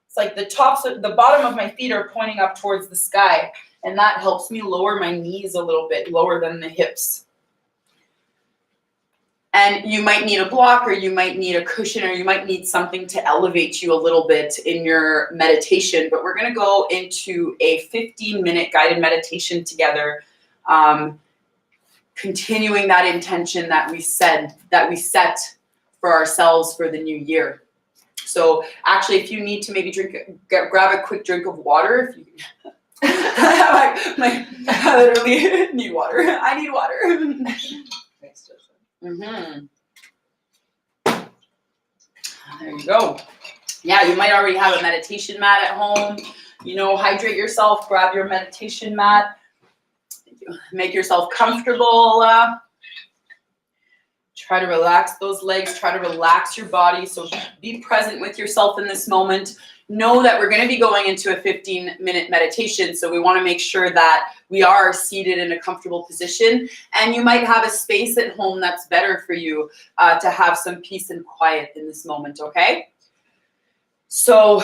It's like the bottom of my feet are pointing up towards the sky. And that helps me lower my knees a little bit, lower than the hips. And you might need a block, or you might need a cushion, or you might need something to elevate you a little bit in your meditation. But we're going to go into a 15-minute guided meditation together, continuing that intention that we set for ourselves for the new year. So actually, if you need to maybe grab a quick drink of water, if you I literally need water. I need water. Thanks, Mm-hmm. There you go. Yeah, you might already have a meditation mat at home. Hydrate yourself. Grab your meditation mat. Make yourself comfortable. Try to relax those legs. Try to relax your body. So be present with yourself in this moment. know that we're going to be going into a 15-minute meditation. So we want to make sure that we are seated in a comfortable position. And you might have a space at home that's better for you to have some peace and quiet in this moment, okay? So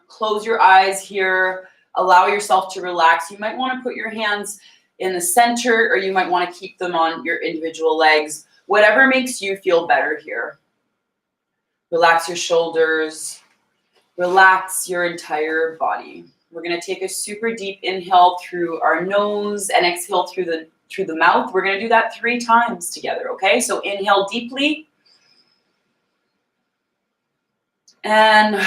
close your eyes here. Allow yourself to relax. You might want to put your hands in the center, or you might want to keep them on your individual legs. Whatever makes you feel better here. Relax your shoulders. Relax your entire body. We're going to take a super deep inhale through our nose and exhale through the mouth. We're going to do that 3 times together, okay? So inhale deeply. And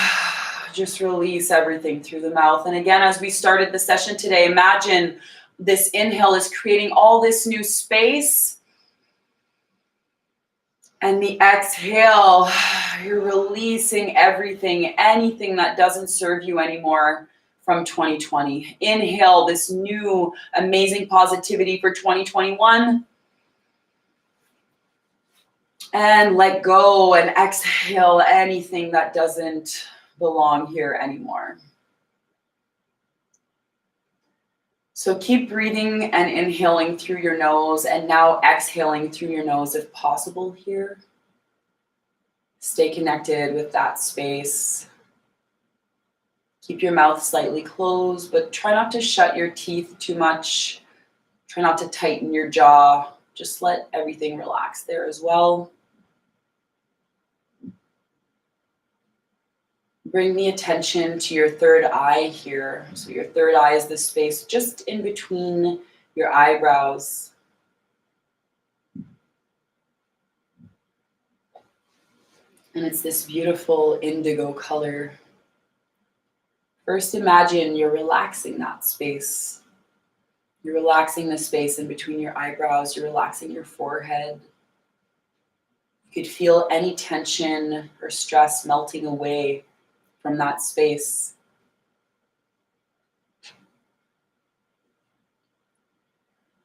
just release everything through the mouth. And again, as we started the session today, imagine this inhale is creating all this new space. And the exhale, you're releasing everything, anything that doesn't serve you anymore from 2020. Inhale this new amazing positivity for 2021. And let go and exhale anything that doesn't belong here anymore. So keep breathing and inhaling through your nose, and now exhaling through your nose if possible here. Stay connected with that space. Keep your mouth slightly closed, but try not to shut your teeth too much. Try not to tighten your jaw. Just let everything relax there as well. Bring the attention to your third eye here. So your third eye is the space just in between your eyebrows. And it's this beautiful indigo color. First, imagine you're relaxing that space. You're relaxing the space in between your eyebrows. You're relaxing your forehead. You could feel any tension or stress melting away from that space.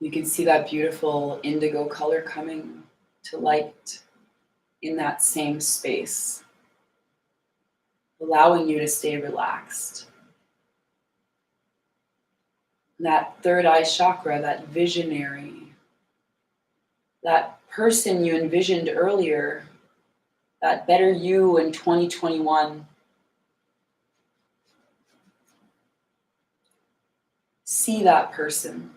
You can see that beautiful indigo color coming to light in that same space, allowing you to stay relaxed. That third eye chakra, that visionary, that person you envisioned earlier, that better you in 2021. See that person.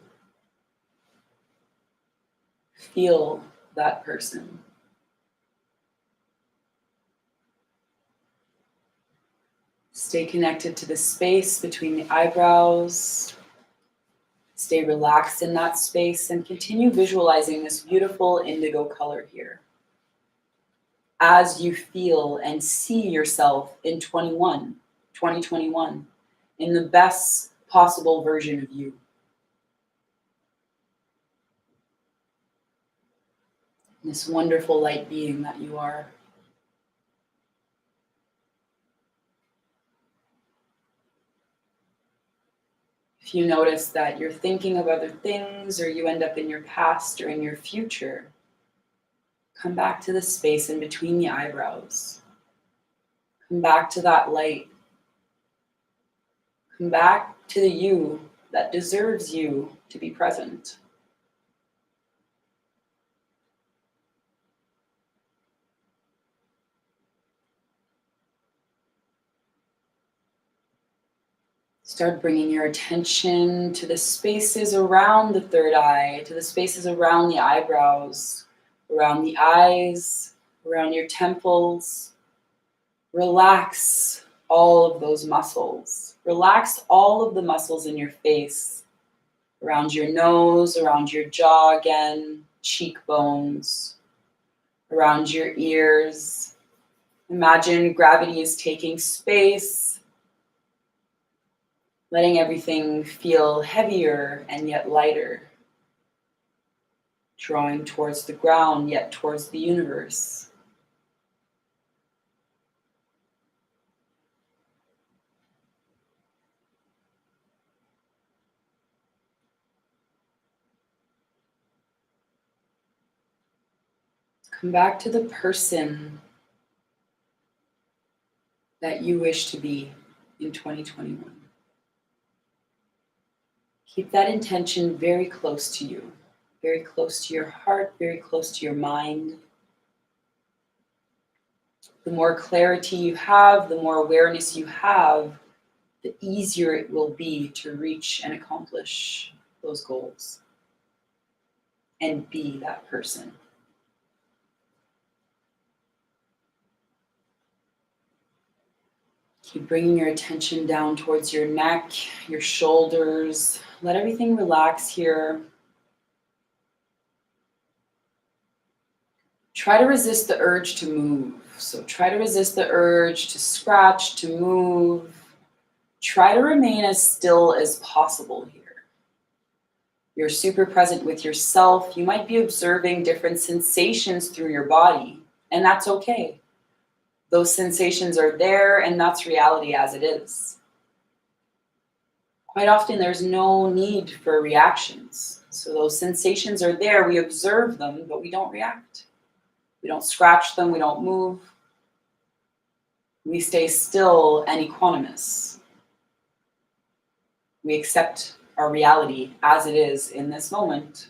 Feel that person. Stay connected to the space between the eyebrows. Stay relaxed in that space and continue visualizing this beautiful indigo color here. As you feel and see yourself in 2021, in the best possible version of you. This wonderful light being that you are. If you notice that you're thinking of other things, or you end up in your past or in your future, come back to the space in between the eyebrows. Come back to that light. Come back to the you that deserves you to be present. Start bringing your attention to the spaces around the third eye, to the spaces around the eyebrows, around the eyes, around your temples. Relax all of those muscles. Relax all of the muscles in your face, around your nose, around your jaw again, cheekbones, around your ears. Imagine gravity is taking space, letting everything feel heavier and yet lighter, drawing towards the ground yet towards the universe. Come back to the person that you wish to be. in 2021. Keep that intention very close to you, very close to your heart, very close to your mind. The more clarity you have, the more awareness you have, the easier it will be to reach and accomplish those goals and be that person. Keep bringing your attention down towards your neck, your shoulders. Let everything relax here. Try to resist the urge to move. So try to resist the urge to scratch, to move. Try to remain as still as possible here. You're super present with yourself. You might be observing different sensations through your body, and that's okay. Those sensations are there, and that's reality as it is. Quite often, there's no need for reactions. So those sensations are there. We observe them, but we don't react. We don't scratch them. We don't move. We stay still and equanimous. We accept our reality as it is in this moment.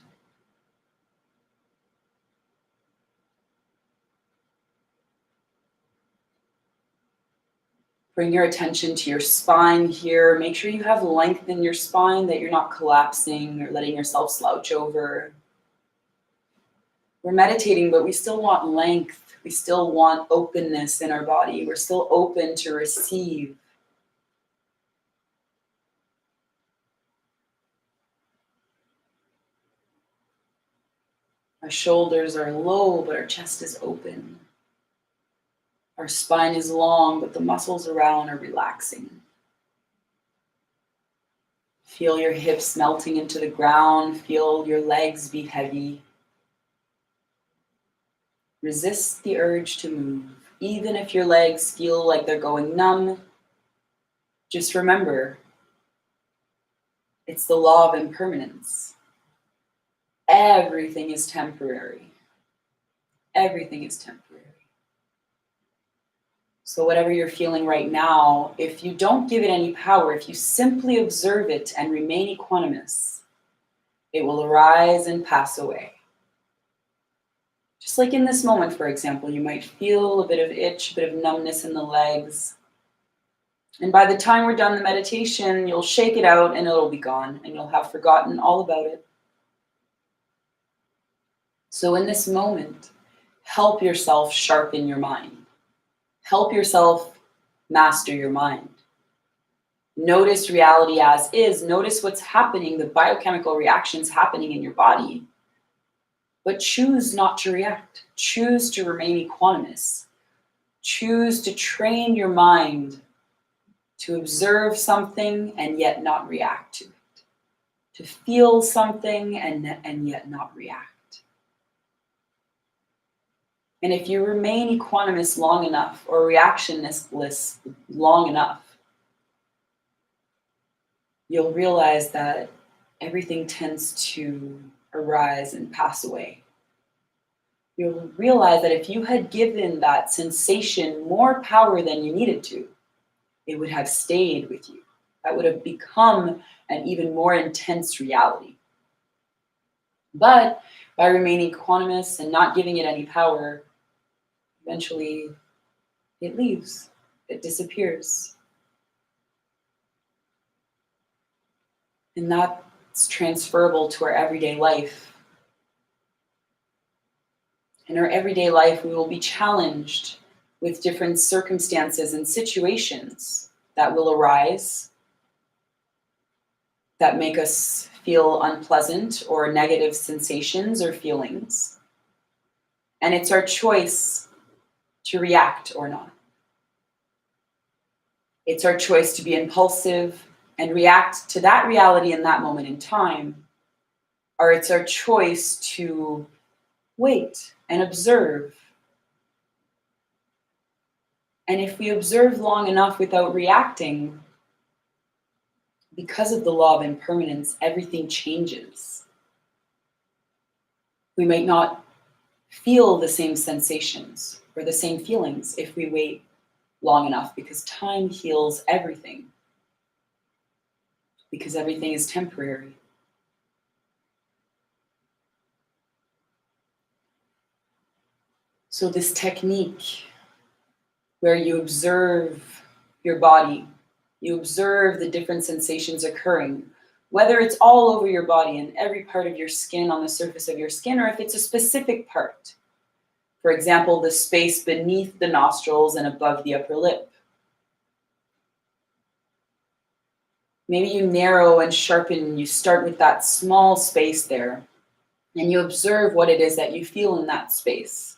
Bring your attention to your spine here. Make sure you have length in your spine, that you're not collapsing or letting yourself slouch over. We're meditating, but we still want length. We still want openness in our body. We're still open to receive. Our shoulders are low, but our chest is open. Our spine is long, but the muscles around are relaxing. Feel your hips melting into the ground. Feel your legs be heavy. Resist the urge to move. Even if your legs feel like they're going numb, just remember, it's the law of impermanence. Everything is temporary. Everything is temporary. So whatever you're feeling right now, if you don't give it any power, if you simply observe it and remain equanimous, it will arise and pass away. Just like in this moment, for example, you might feel a bit of itch, a bit of numbness in the legs. And by the time we're done the meditation, you'll shake it out and it'll be gone, and you'll have forgotten all about it. So in this moment, help yourself sharpen your mind. Help yourself master your mind. Notice reality as is. Notice what's happening, the biochemical reactions happening in your body. But choose not to react. Choose to remain equanimous. Choose to train your mind to observe something and yet not react to it. To feel something and yet not react. And if you remain equanimous long enough or reactionless long enough, you'll realize that everything tends to arise and pass away. You'll realize that if you had given that sensation more power than you needed to, it would have stayed with you. That would have become an even more intense reality. But by remaining equanimous and not giving it any power, eventually it leaves, it disappears. And that's transferable to our everyday life. In our everyday life, we will be challenged with different circumstances and situations that will arise that make us feel unpleasant or negative sensations or feelings. And it's our choice to react or not. It's our choice to be impulsive and react to that reality in that moment in time, or it's our choice to wait and observe. And if we observe long enough without reacting, because of the law of impermanence, everything changes. We might not feel the same sensations or the same feelings if we wait long enough, because time heals everything. Because everything is temporary. So this technique where you observe your body, you observe the different sensations occurring, whether it's all over your body and every part of your skin, on the surface of your skin, or if it's a specific part. For example, the space beneath the nostrils and above the upper lip. Maybe you narrow and sharpen, you start with that small space there, and you observe what it is that you feel in that space.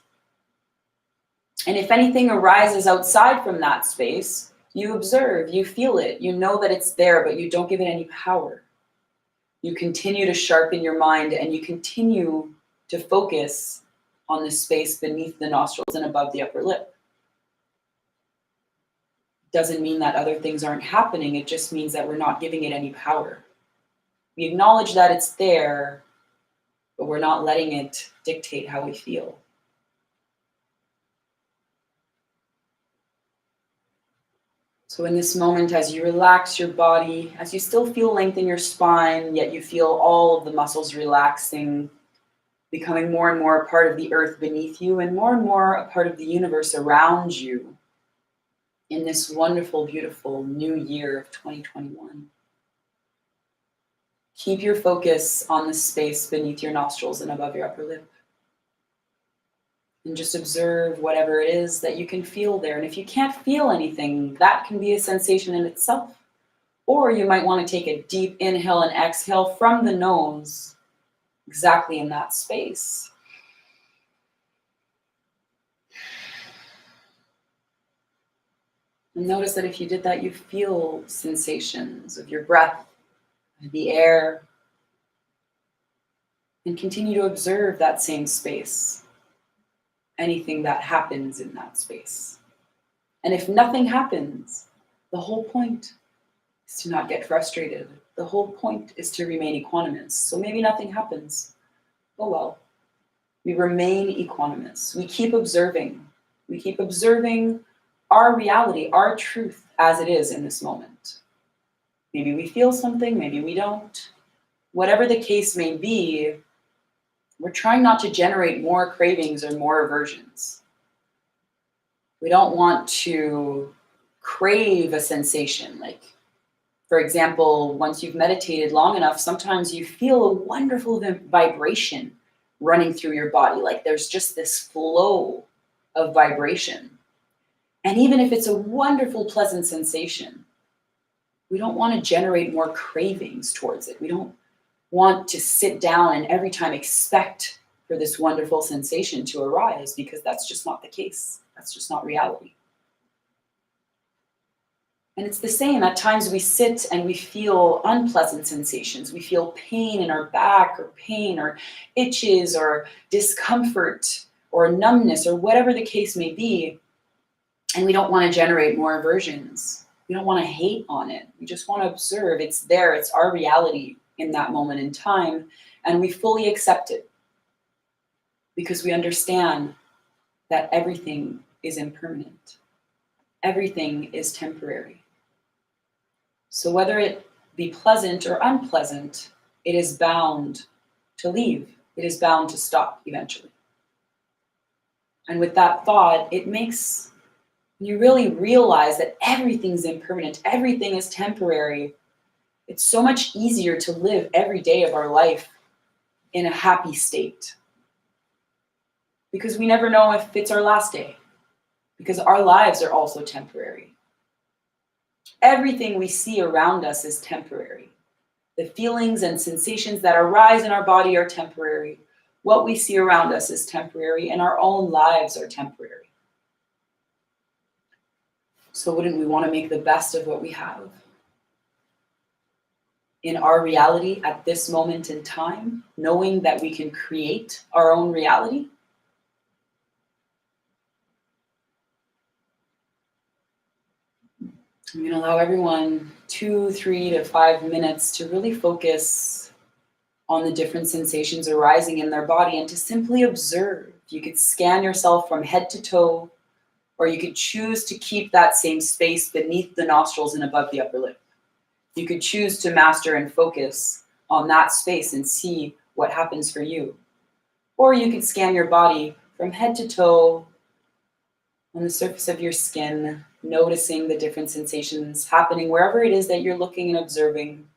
And if anything arises outside from that space, you observe, you feel it, you know that it's there, but you don't give it any power. You continue to sharpen your mind, and you continue to focus on the space beneath the nostrils and above the upper lip. Doesn't mean that other things aren't happening, it just means that we're not giving it any power. We acknowledge that it's there, but we're not letting it dictate how we feel. So in this moment, as you relax your body, as you still feel length in your spine, yet you feel all of the muscles relaxing, becoming more and more a part of the earth beneath you and more a part of the universe around you in this wonderful, beautiful new year of 2021. Keep your focus on the space beneath your nostrils and above your upper lip. And just observe whatever it is that you can feel there. And if you can't feel anything, that can be a sensation in itself. Or you might want to take a deep inhale and exhale from the nose, exactly in that space. And notice that if you did that, you feel sensations of your breath, of the air. And continue to observe that same space. Anything that happens in that space. And if nothing happens, the whole point is to not get frustrated. The whole point is to remain equanimous. So maybe nothing happens. Oh well. We remain equanimous. We keep observing. We keep observing our reality, our truth as it is in this moment. Maybe we feel something, maybe we don't. Whatever the case may be, we're trying not to generate more cravings or more aversions. We don't want to crave a sensation. Like, for example, once you've meditated long enough, sometimes you feel a wonderful vibration running through your body. Like there's just this flow of vibration. And even if it's a wonderful, pleasant sensation, we don't want to generate more cravings towards it. We don't want to sit down and every time expect for this wonderful sensation to arise, because that's just not the case. That's just not reality. And it's the same. At times we sit and we feel unpleasant sensations. We feel pain in our back, or pain or itches or discomfort or numbness or whatever the case may be. And we don't want to generate more aversions. We don't want to hate on it. We just want to observe. It's there. It's our reality in that moment in time, and we fully accept it because we understand that everything is impermanent. Everything is temporary. So whether it be pleasant or unpleasant, it is bound to leave. It is bound to stop eventually. And with that thought, it makes you really realize that everything's impermanent, everything is temporary. It's so much easier to live every day of our life in a happy state. Because we never know if it's our last day. Because our lives are also temporary. Everything we see around us is temporary. The feelings and sensations that arise in our body are temporary. What we see around us is temporary, and our own lives are temporary. So wouldn't we want to make the best of what we have? In our reality at this moment in time, knowing that we can create our own reality? I'm going to allow everyone 2, 3 to 5 minutes to really focus on the different sensations arising in their body and to simply observe. You could scan yourself from head to toe, Or you could choose to keep that same space beneath the nostrils and above the upper lip. You could choose to master and focus on that space and see what happens for you. Or you could scan your body from head to toe on the surface of your skin, noticing the different sensations happening wherever it is that you're looking and observing,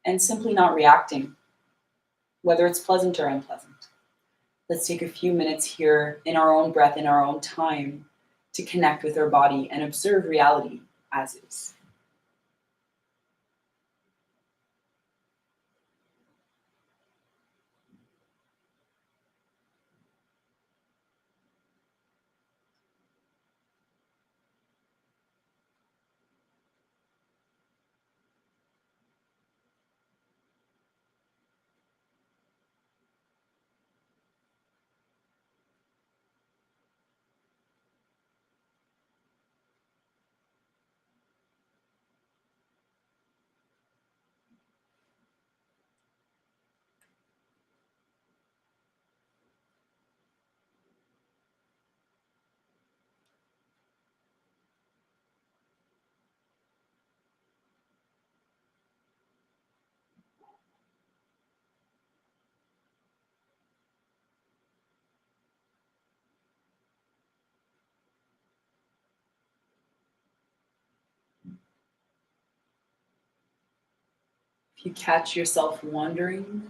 and simply not reacting, whether it's pleasant or unpleasant. Let's take a few minutes here in our own breath, in our own time, to connect with our body and observe reality as is. If you catch yourself wandering,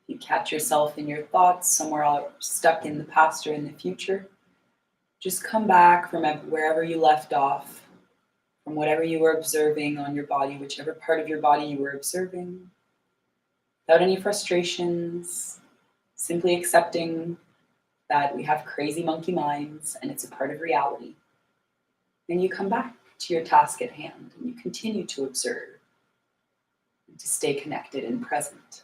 if you catch yourself in your thoughts somewhere out stuck in the past or in the future, just come back from wherever you left off, from whatever you were observing on your body, whichever part of your body you were observing, without any frustrations, simply accepting that we have crazy monkey minds and it's a part of reality. Then you come back to your task at hand and you continue to observe, to stay connected and present.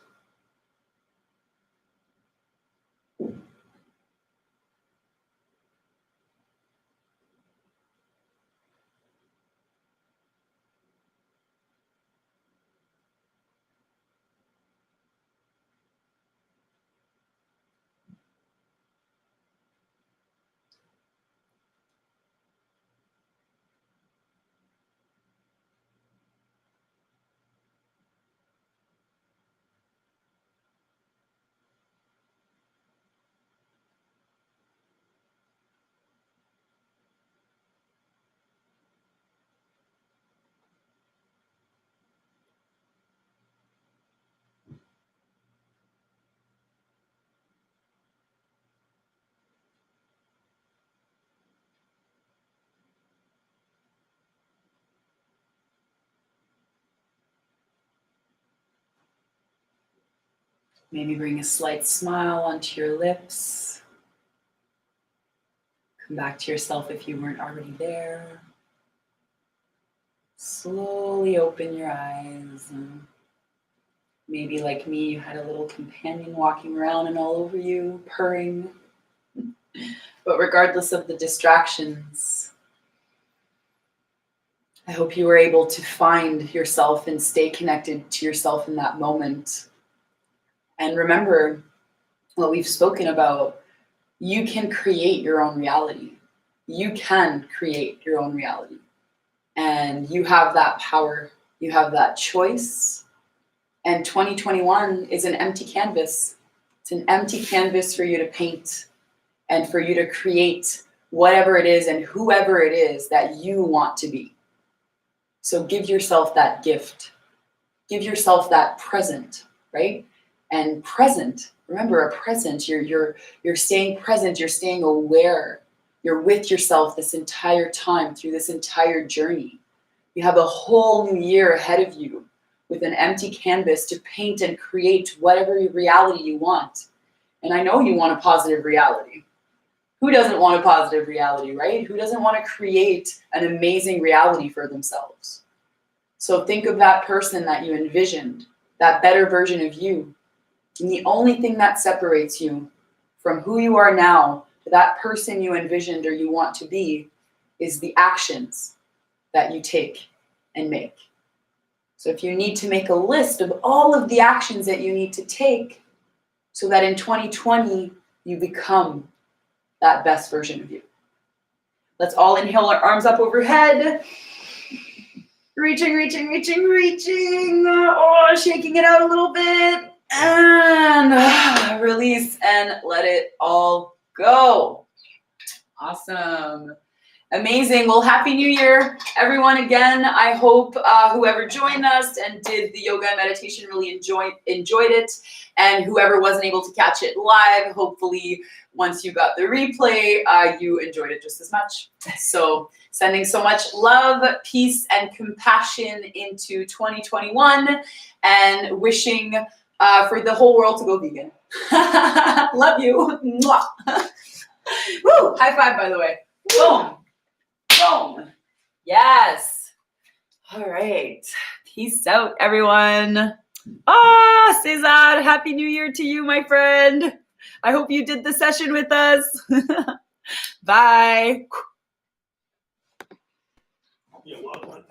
Maybe bring a slight smile onto your lips. Come back to yourself if you weren't already there. Slowly open your eyes. Maybe like me, you had a little companion walking around and all over you, purring. But regardless of the distractions, I hope you were able to find yourself and stay connected to yourself in that moment. And remember what we've spoken about. You can create your own reality. You can create your own reality. And you have that power. You have that choice. And 2021 is an empty canvas. It's an empty canvas for you to paint and for you to create whatever it is and whoever it is that you want to be. So give yourself that gift. Give yourself that present, right? And present, remember a present, you're staying present, you're staying aware. You're with yourself this entire time through this entire journey. You have a whole new year ahead of you with an empty canvas to paint and create whatever reality you want. And I know you want a positive reality. Who doesn't want a positive reality, right? Who doesn't want to create an amazing reality for themselves? So think of that person that you envisioned, that better version of you. And the only thing that separates you from who you are now to that person you envisioned or you want to be is the actions that you take and make. So if you need to make a list of all of the actions that you need to take so that in 2020 you become that best version of you. Let's all inhale our arms up overhead. Reaching, reaching, reaching, reaching. Oh, shaking it out a little bit. And release and let it all go. Awesome. Amazing. Well, Happy New Year, everyone. Again, I hope whoever joined us and did the yoga and meditation really enjoyed it. And whoever wasn't able to catch it live, hopefully once you got the replay, you enjoyed it just as much. So sending so much love, peace, and compassion into 2021 and wishing for the whole world to go vegan. Love you. Mwah. Woo! High five, by the way. Boom. Boom. Yes. All right. Peace out, everyone. Cesar, Happy New Year to you, my friend. I hope you did the session with us. Bye. You're welcome.